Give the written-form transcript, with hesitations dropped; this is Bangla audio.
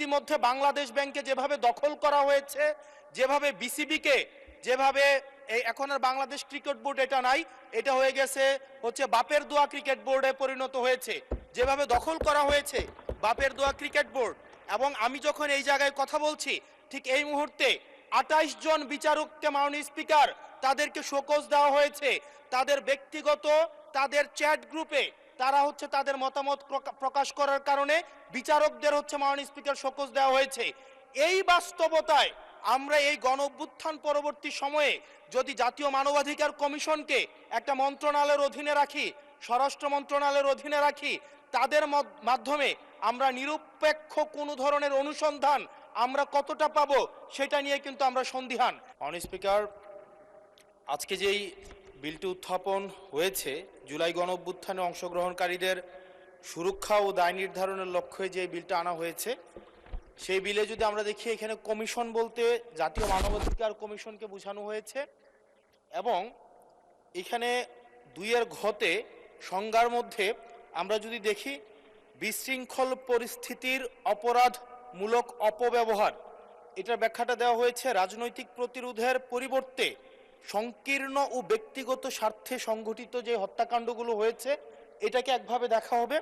ইতিমধ্যে বাংলাদেশ ব্যাংকে যেভাবে দখল করা হয়েছে, যেভাবে বিসিবিকে যেভাবে এই এখন আর বাংলাদেশ ক্রিকেট বোর্ড এটা নাই, এটা হয়ে গেছে হচ্ছে বাপের দোয়া ক্রিকেট বোর্ডে পরিণত হয়েছে, যেভাবে দখল করা হয়েছে বাপের দোয়া ক্রিকেট বোর্ড। এবং আমি যখন এই জায়গায় কথা বলছি ঠিক এই মুহূর্তে 28 জন বিচারককে মাননীয় স্পিকার তাদেরকে শোকজ দেওয়া হয়েছে, তাদের ব্যক্তিগত তাদের চ্যাট গ্রুপে তারা হচ্ছে তাদের মতামত প্রকাশ করার কারণে বিচারকদের হচ্ছে মাননীয় স্পিকার শোকজ দেওয়া হয়েছে। এই বাস্তবতায় আমরা এই গণ অভ্যুত্থান পরবর্তী সময়ে যদি জাতীয় মানবাধিকার কমিশনকে একটা মন্ত্রণালয়ের অধীনে রাখি, স্বরাষ্ট্র মন্ত্রণালয়ের অধীনে রাখি, তাদের মাধ্যমে আমরা নিরপেক্ষ কোনো ধরনের অনুসন্ধান আমরা কতটা পাবো সেটা নিয়ে কিন্তু আমরা সন্দিহান। মাননীয় স্পিকার, আজকে যেই বিলটি উত্থাপন হয়েছে জুলাই গণ অভ্যুত্থানে অংশগ্রহণকারীদের সুরক্ষা ও দায় নির্ধারণের লক্ষ্যে যে বিলটা আনা হয়েছে, সেই বিলে যদি আমরা দেখি এখানে কমিশন বলতে জাতীয় মানবাধিকার কমিশনকে বোঝানো হয়েছে এবং এখানে 2 ঘতে সংজ্ঞার মধ্যে আমরা যদি দেখি বিশৃঙ্খল পরিস্থিতির অপরাধমূলক অপব্যবহার, এটার ব্যাখ্যাটা দেওয়া হয়েছে রাজনৈতিক প্রতিরোধের পরিবর্তে সংকীর্ণ ও ব্যক্তিগত স্বার্থে সংঘটিত যে হত্যাকাণ্ডগুলো হয়েছে এটাকে একভাবে দেখা হবে।